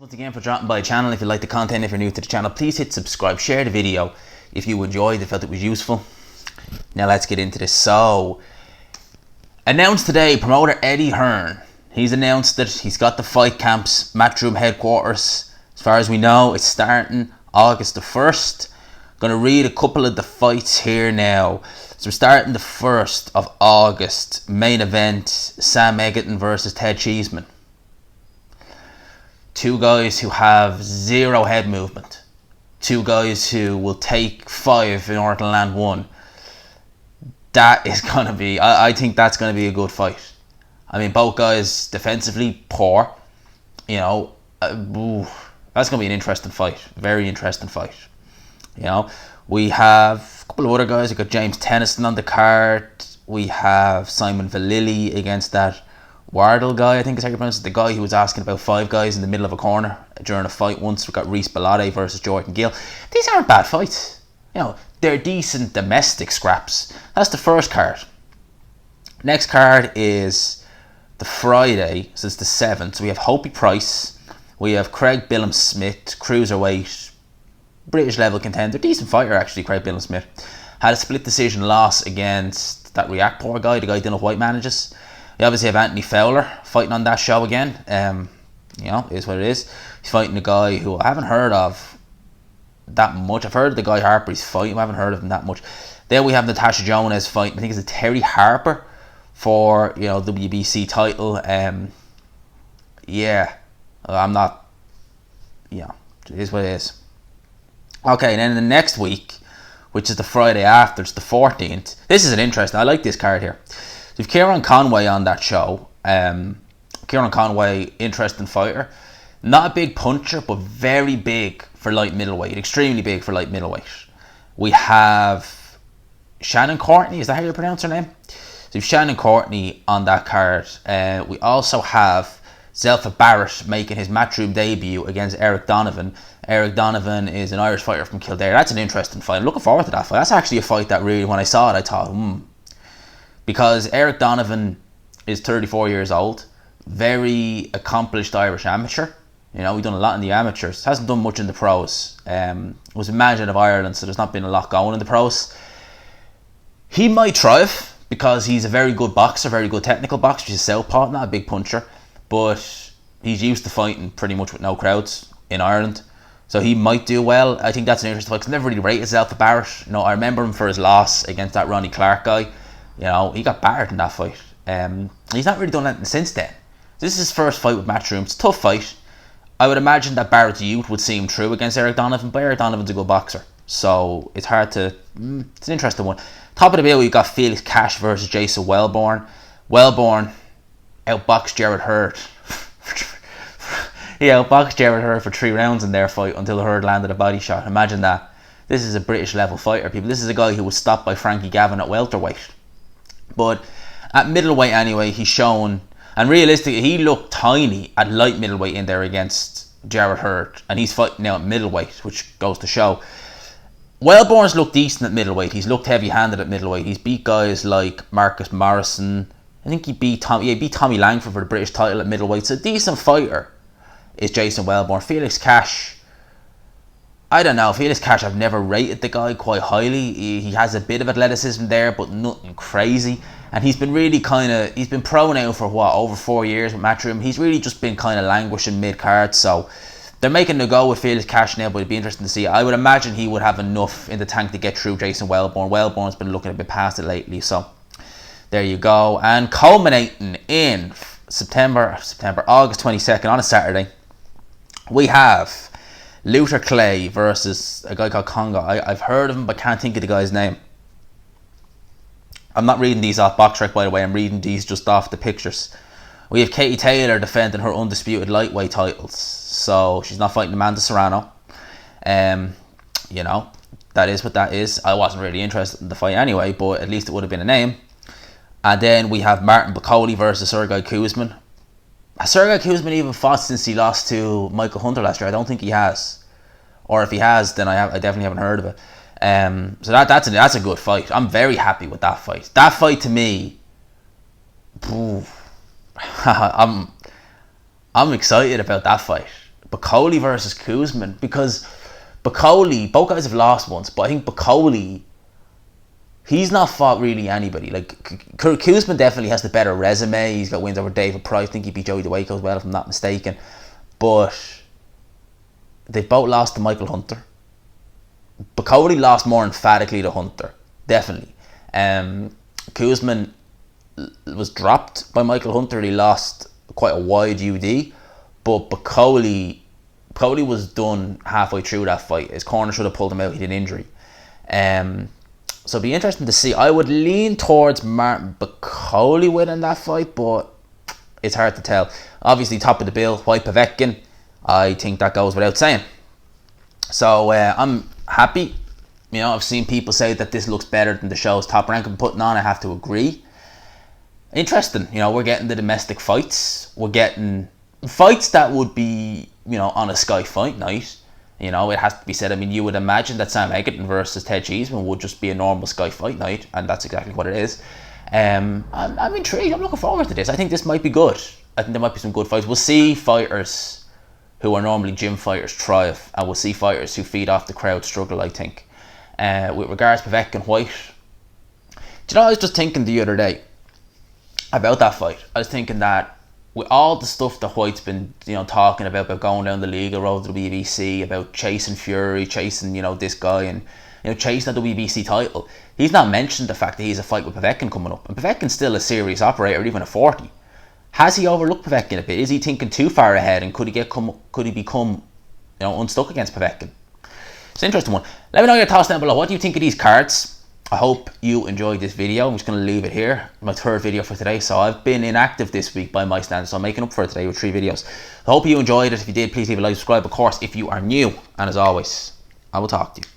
Once again for dropping by the channel. If you like the content, if you're new to the channel, please hit subscribe, share the video if you enjoyed it, felt it was useful. Now let's get into this. So, announced today, promoter Eddie Hearn. He's announced that he's got the fight camps, Matchroom headquarters. As far as we know, it's starting August the 1st. Going to read a couple of the fights here now. So we're starting the 1st of August. Main event, Sam Egerton versus Ted Cheeseman. Two guys who have zero head movement. Two guys who will take 5 in order to land 1. That is going to be, I think that's going to be a good fight. I mean, both guys defensively poor. You know, that's going to be an interesting fight. Very interesting fight. You know, we have a couple of other guys. We've got James Tennyson on the card. We have Simon Vallily against that Wardle guy, I think is how you pronounce it. The guy who was asking about 5 guys in the middle of a corner during a fight once. We've got Reese Bellotte versus Jordan Gill. These aren't bad fights. You know, they're decent domestic scraps. That's the first card. Next card is the Friday, so it's the 7th. So we have Hopi Price. We have Craig Billum Smith, cruiserweight, British level contender. Decent fighter actually, Craig Billum Smith. Had a split decision loss against that Reactor guy, the guy Dylan White manages. We obviously have Anthony Fowler fighting on that show again. You know, it is what it is. He's fighting a guy who I haven't heard of that much. I've heard of the guy Harper he's fighting. I haven't heard of him that much. Then we have Natasha Jonas fighting, I think it's a Terry Harper for, you know, WBC title. Yeah, I'm not, yeah, it is what it is. Okay, and then the next week, which is the Friday after, it's the 14th. This is an interesting, I like this card here. So you've Kieran Conway on that show. Kieran Conway, interesting fighter. Not a big puncher, but very big for light middleweight. Extremely big for light middleweight. We have Shannon Courtney, is that how you pronounce her name? So you've Shannon Courtney on that card. We also have Zelfa Barrett making his Matchroom debut against Eric Donovan. Eric Donovan is an Irish fighter from Kildare. That's an interesting fight. I'm looking forward to that fight. That's actually a fight that really, when I saw it, I thought, Because Eric Donovan is 34 years old. Very accomplished Irish amateur. You know, he's done a lot in the amateurs. Hasn't done much in the pros. Was a manager of Ireland, so there's not been a lot going in the pros. He might thrive because he's a very good boxer, very good technical boxer. He's a southpaw, not a big puncher. But he's used to fighting pretty much with no crowds in Ireland. So he might do well. I think that's an interesting fight. Cause I never really rated Zelfa Barrett. You know, I remember him for his loss against that Ronnie Clark guy. You know, he got battered in that fight. He's not really done anything since then. This is his first fight with Matchroom. It's a tough fight. I would imagine that Barrett's youth would see him through against Eric Donovan, but Eric Donovan's a good boxer. So it's hard to... it's an interesting one. Top of the bill, we've got Felix Cash versus Jason Wellborn. Wellborn outboxed Jared Hurd. He outboxed Jared Hurd for 3 rounds in their fight until Hurd landed a body shot. Imagine that. This is a British level fighter, people. This is a guy who was stopped by Frankie Gavin at welterweight. But at middleweight anyway, he's shown, and realistically, he looked tiny at light middleweight in there against Jared Hurd, and he's fighting now at middleweight, which goes to show. Wellborn's looked decent at middleweight. He's looked heavy-handed at middleweight. He's beat guys like Marcus Morrison. I think he beat Tommy Langford for the British title at middleweight. So a decent fighter is Jason Wellborn. Felix Cash, I don't know. Felix Cash, I've never rated the guy quite highly. He has a bit of athleticism there, but nothing crazy. And he's been really he's been pro now for over 4 years with Matchroom. He's really just been kind of languishing mid-card. So they're making a go with Felix Cash now, but it'd be interesting to see. I would imagine he would have enough in the tank to get through Jason Wellborn. Wellborn's been looking a bit past it lately. So there you go. And culminating in August 22nd on a Saturday, we have Luther Clay versus a guy called Congo. I've heard of him, but can't think of the guy's name. I'm not reading these off BoxRec, by the way. I'm reading these just off the pictures. We have Katie Taylor defending her undisputed lightweight titles. So she's not fighting Amanda Serrano. You know, that is what that is. I wasn't really interested in the fight anyway, but at least it would have been a name. And then we have Martin Bacoli versus Sergei Kuzmin. Has Sergei Kuzmin even fought since he lost to Michael Hunter last year? I don't think he has. Or if he has, then I definitely haven't heard of it. So that's a good fight. I'm very happy with that fight. That fight to me, I'm excited about that fight Bacoli versus Kuzman, because Bacoli, both guys have lost once, but I think Bacoli, he's not fought really anybody. Like, Kuzman definitely has the better resume. He's got wins over David Price. I think he beat Joey DeWayko as well, if I'm not mistaken. But they've both lost to Michael Hunter. Bacoli lost more emphatically to Hunter, definitely. Kuzman was dropped by Michael Hunter. He lost quite a wide UD, but Bacoli was done halfway through that fight. His corner should have pulled him out. He had an injury. So it'd be interesting to see. I would lean towards Martin Bacoli winning that fight, but it's hard to tell. Obviously, top of the bill, White Povetkin. I think that goes without saying. So I'm happy. You know, I've seen people say that this looks better than the show's Top Rank I'm putting on. I have to agree. Interesting. You know, we're getting the domestic fights. We're getting fights that would be, you know, on a Sky Fight night. You know, it has to be said. I mean, you would imagine that Sam Egerton versus Ted Cheeseman would just be a normal Sky Fight night, and that's exactly what it is. I'm intrigued. I'm looking forward to this. I think this might be good. I think there might be some good fights. We'll see fighters who are normally gym fighters thrive, and we'll see fighters who feed off the crowd struggle, I think. With regards to Povetkin White, do you know, I was just thinking the other day about that fight. I was thinking that with all the stuff that White's been, you know, talking about going down the legal road to the WBC, about chasing Fury, chasing, you know, this guy, and, you know, chasing the WBC title, he's not mentioned the fact that he has a fight with Povetkin coming up. And Povetkin's still a serious operator, even at 40. Has he overlooked Povetkin a bit? Is he thinking too far ahead, and could he become, you know, unstuck against Povetkin? It's an interesting one. Let me know your thoughts down below. What do you think of these cards? I hope you enjoyed this video. I'm just going to leave it here. My third video for today. So I've been inactive this week by my standards, so I'm making up for it today with 3 videos. I hope you enjoyed it. If you did, please leave a like, subscribe, of course, if you are new. And as always, I will talk to you.